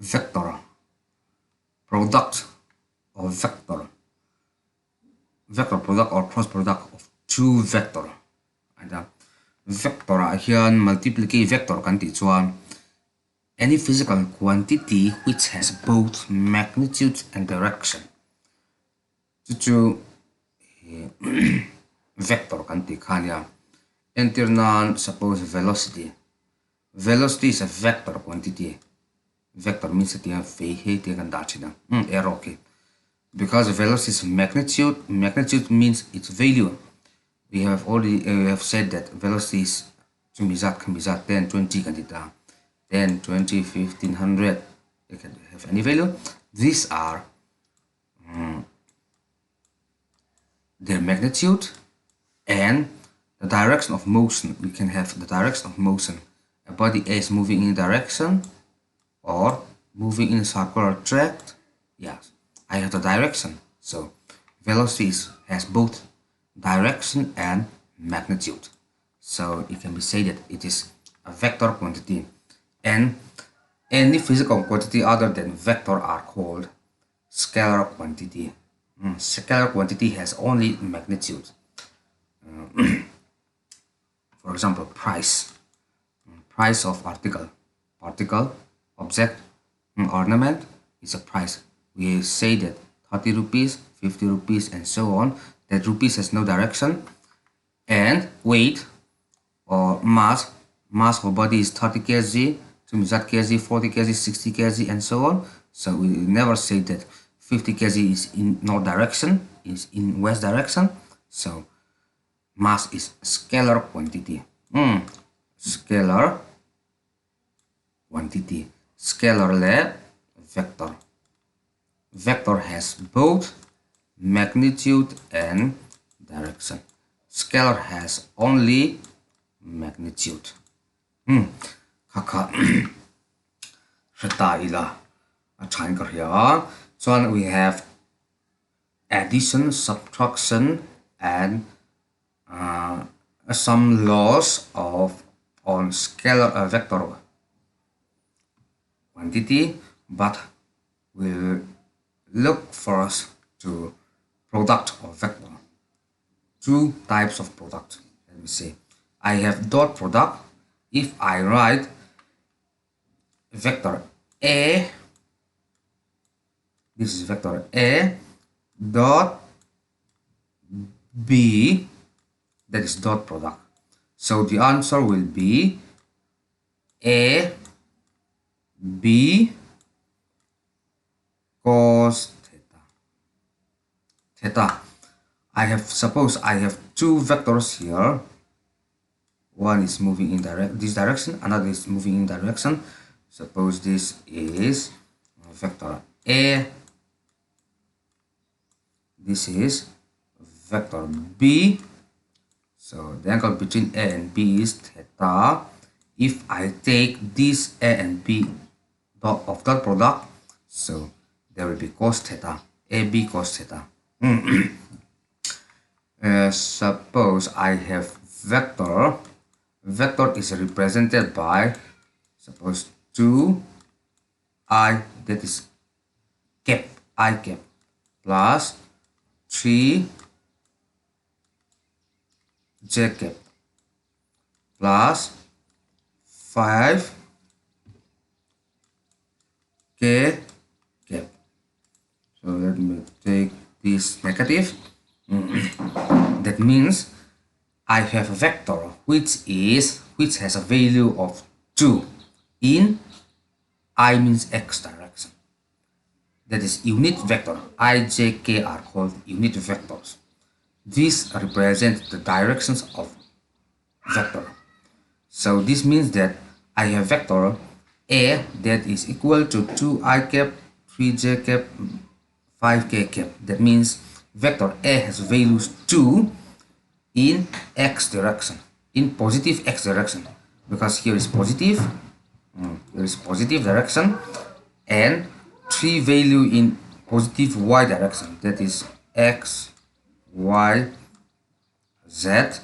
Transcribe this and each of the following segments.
vector product of vector product or cross product of two vector. Ada vector hian multiplicate vector kan ti chuan any physical quantity which has both magnitude and direction. Chu vector kan ti khania. Enter nan suppose velocity. Velocity is a vector quantity. Vector means that you have arrow. Okay. Because velocity is magnitude, magnitude means its value. We have already said that velocity is can be 10, 20 kan 10, 20, 15, 100. They can have any value. These are their magnitude and the direction of motion. We can have the direction of motion. A body A is moving in a direction or moving in a circular track. Yes, I have the direction. So velocity has both direction and magnitude. So it can be said that it is a vector quantity. And any physical quantity other than vector are called scalar quantity. Scalar quantity has only magnitude. For example, price. Price of article, object, ornament is a price. We say that 30 rupees, 50 rupees, and so on. That rupees has no direction. And weight or mass of body is 30 kg, kg, 40 kg, 60 kg, and so on. So we never say that 50 kg is in north direction, is in west direction. So mass is scalar quantity. Scalar quantity. Scalar le vector. Vector has both magnitude and direction. Scalar has only magnitude. Kaka ila here. So we have addition, subtraction, and some laws on scalar vector quantity, but we'll look first to product of vector. Two types of product. Let me see. I have dot product. If I write vector A, this is vector A dot B, that is dot product. So the answer will be A B cos theta. Suppose I have two vectors here. One is moving in this direction, another is moving in direction. Suppose this is vector A, this is vector B. So the angle between A and B is theta. If I take this A and B of dot product, so there will be cos theta, AB cos theta. Suppose I have vector. Vector is represented by, suppose 2i, that is cap, I cap, plus 3j cap, plus 5k cap. So let me take this negative. That means I have a vector which has a value of 2 in I means x direction. That is unit vector. I, j, k are called unit vectors. These represent the directions of vector. So this means that I have vector A that is equal to 2i cap, 3j cap, 5k cap. That means vector A has values 2 in x direction, in positive x direction, because here is positive, direction, and 3 value in positive y direction, that is x, y, z,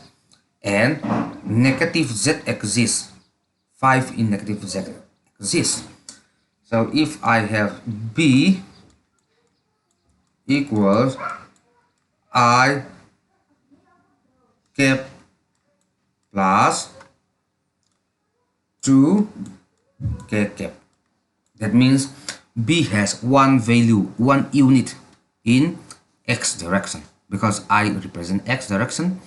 and negative z exists, 5 in negative z exists. So if I have B equals I cap plus 2 K cap. That means B has one value, one unit in X direction, because I represent X direction,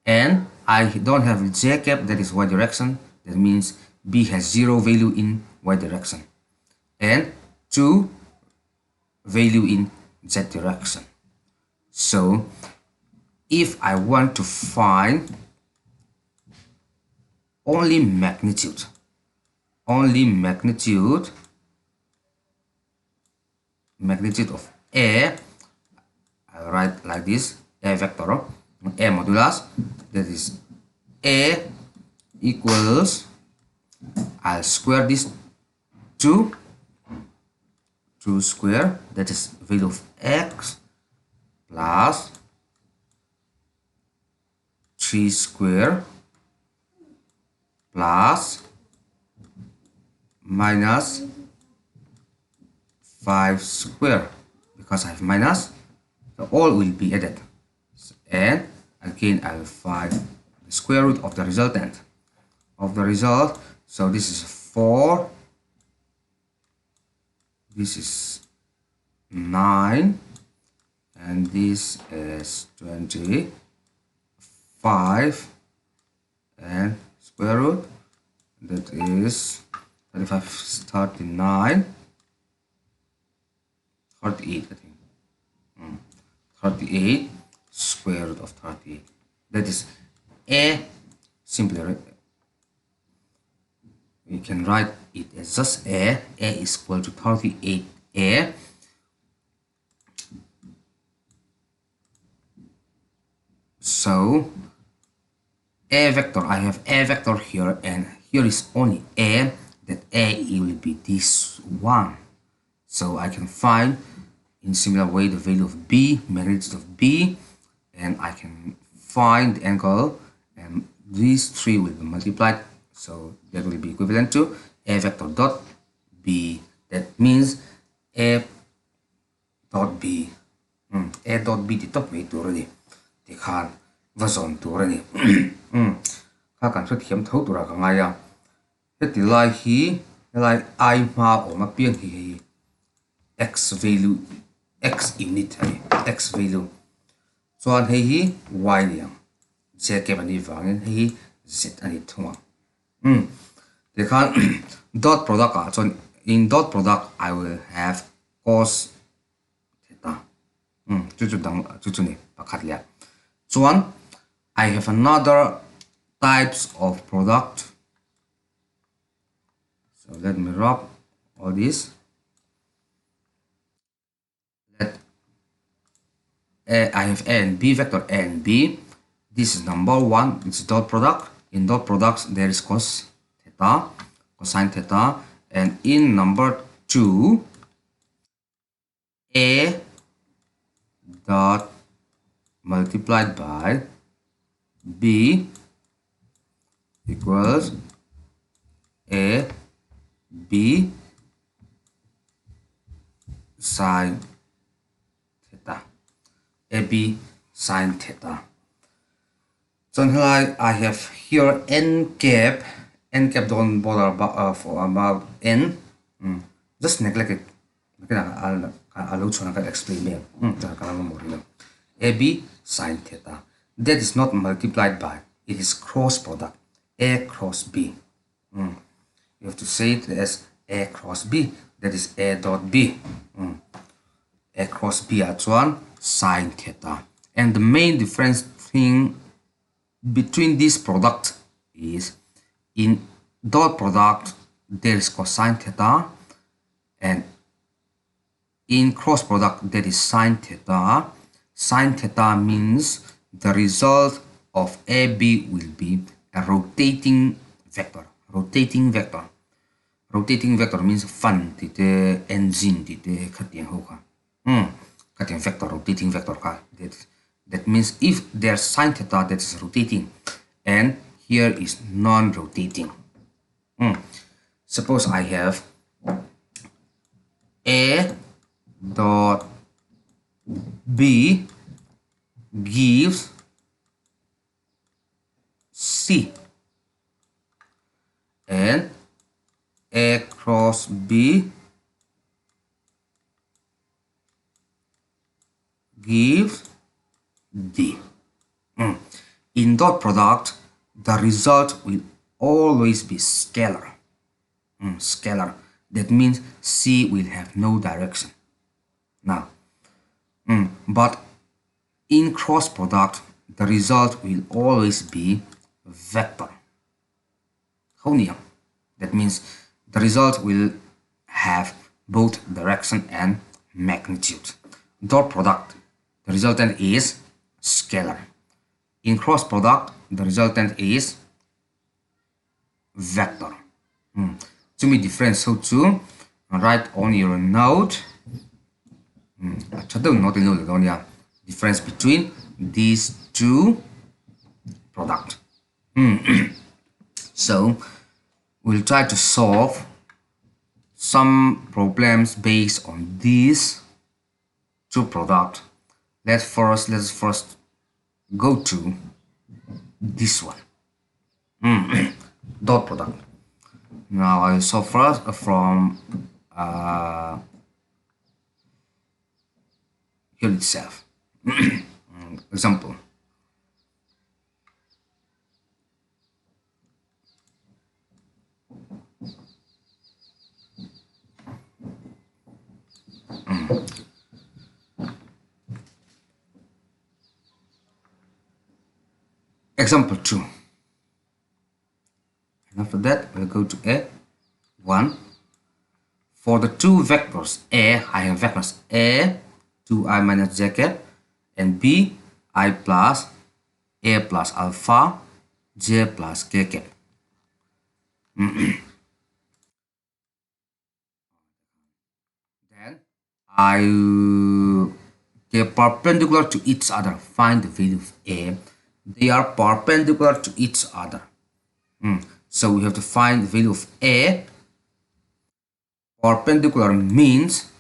and I don't have J cap, that is Y direction. That means B has 0 value in Y direction and 2 value in Z direction. So if I want to find only magnitude of A, I write like this: A vector, A modulus, that is A equals, I'll square this 2 square, that is value of X, plus 3 square plus minus 5 square, because I have minus, so all will be added, and again I will find the square root of the resultant of the result. So this is 4, this is 9, and this is 25, and square root, that is 35, 39, 38, I think. 38, square root of 38. That is A. Simply we can write it as just A. A is equal to 38A. So A vector, I have A vector here, and here is only A, that A will be this one. So I can find in similar way the value of B, magnitude of B, and I can find the angle, and these three will be multiplied, so that will be equivalent to A vector dot B. That means A dot B. A dot B thì tốc mấy tuổi rồi đi, thì khan và dọn tuổi rồi đi. Kha cần xuất hiểm thấu tuổi ra cả ngay à. Thế thì lại hi lại I mà ở mặt biên thì X value, X unit hay X value. So hay hi Y liang, Z kẹp anh vàng nên hi Z anh thua. Thì khan dot product à, so in dot product I will have cos theta. Chú này bác khát liệt. So I have another types of product. So let me rub all this. I have A and B vector, A and B. This is number one, it's dot product. In dot products there is cos theta, cosine theta, and in number two, A dot multiplied by B equals A B sine theta. AB sine theta. So here I have here n cap. N cap, don't bother about n. Just neglect it. I'll explain here. AB sine theta. That is not multiplied by. It is cross product. A cross B. You have to say it as A cross B. That is A dot B. A cross B at one sine theta. And the main difference thing between this product is in dot product there is cosine theta, and in cross product there is sine theta. Sine theta means the result of AB will be a rotating vector. Rotating vector. Rotating vector means fan thì the engine thì the khát tiền hậu cả. Khát tiền vector, rotating vector cả. That means if there's sine theta that is rotating, and here is non-rotating. Suppose I have dot B gives C, and A cross B gives D. In dot product, the result will always be scalar. Scalar. That means C will have no direction. Now, but in cross product, the result will always be vector. That means the result will have both direction and magnitude. Dot product, the resultant is scalar. In cross product, the resultant is vector. To me difference, so to write on your note. Difference between these two products. So we'll try to solve some problems based on these two products. Let's first go to this one. Dot product. Now I'll solve first from here itself. Example. Example 2. And after that, we'll go to A1. For the two vectors A, I have vectors A, 2i minus j cap, and B, I plus A plus alpha, J plus k cap. Then I get perpendicular to each other. Find the value of A. They are perpendicular to each other. So we have to find the value of A. Perpendicular means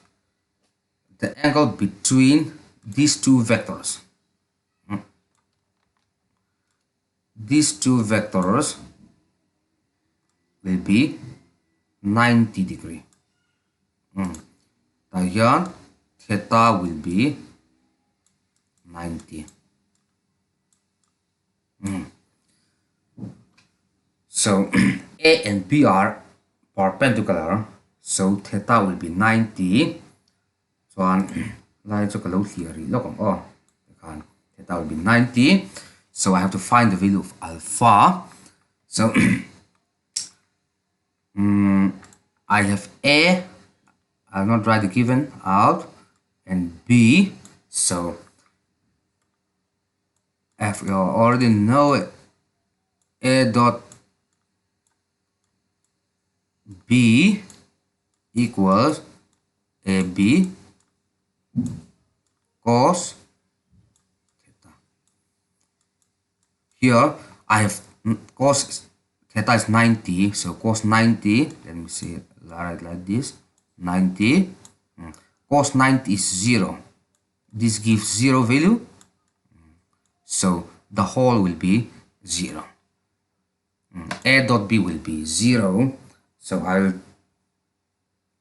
the angle between these two vectors. These two vectors will be 90 degree. Here theta will be 90. So A and B are perpendicular, so theta will be 90. So theta will be 90. So I have to find the value of alpha. So I have A, I'll not write the given out, and B. So if you already know it, A dot B equals AB cos theta. Here I have cos theta is 90, so cos 90, let me see it, write like this, 90, cos 90 is 0. This gives 0 value, so the whole will be 0. A dot B will be 0, so I'll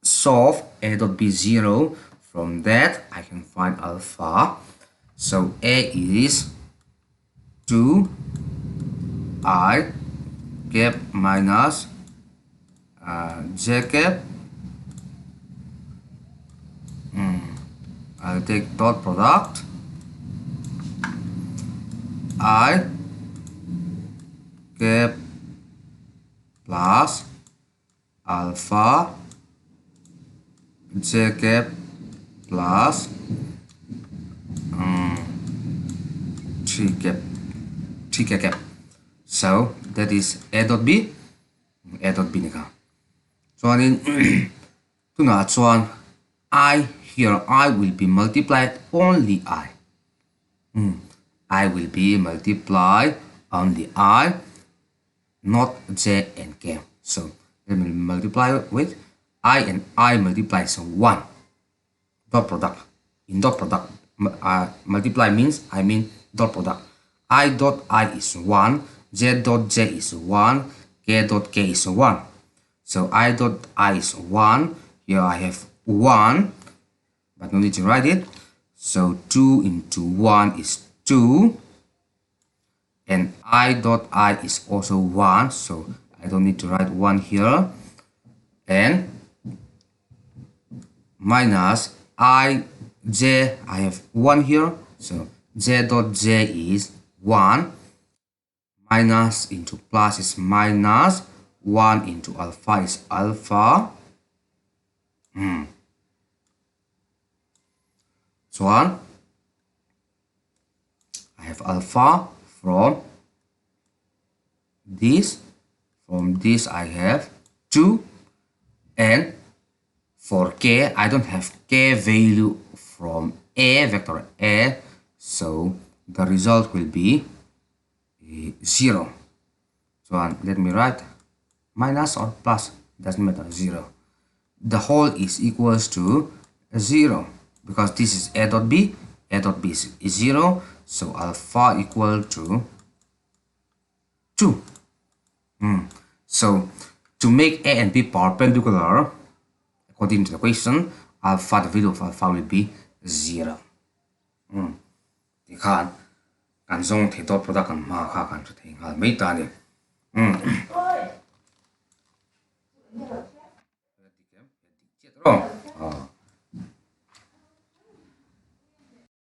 solve A dot B 0. From that I can find alpha. So A is 2i cap minus j cap. I'll take dot product. I cap plus alpha j cap plus 3k cap. So that is A dot B. A dot B nika. So in I here I will be multiplied only I. I will be multiplied only I, not J and K. So let me multiply with I and I multiply, so 1. dot product. In dot product, multiply means I mean dot product. I dot I is 1, j dot j is 1, k dot k is 1. So I dot I is 1. Here I have 1, but no need to write it. So 2 into 1 is 2. And I dot I is also 1. So I don't need to write 1 here. And minus I j, I have 1 here. So j dot j is 1. Minus into plus is minus. 1 into alpha is alpha. So on. I have alpha from this. From this I have 2. And for k, I don't have k value from a, vector a. So the result will be 0. So let me write minus or plus, doesn't matter, 0. The whole is equals to 0 because this is a dot b is 0. So alpha equal to 2. So to make a and b perpendicular, according to the question, alpha, the value of alpha will be 0. Thì khan kan zong thì dot product kan ma kha kan thì ngal mấy ta này. Ôi.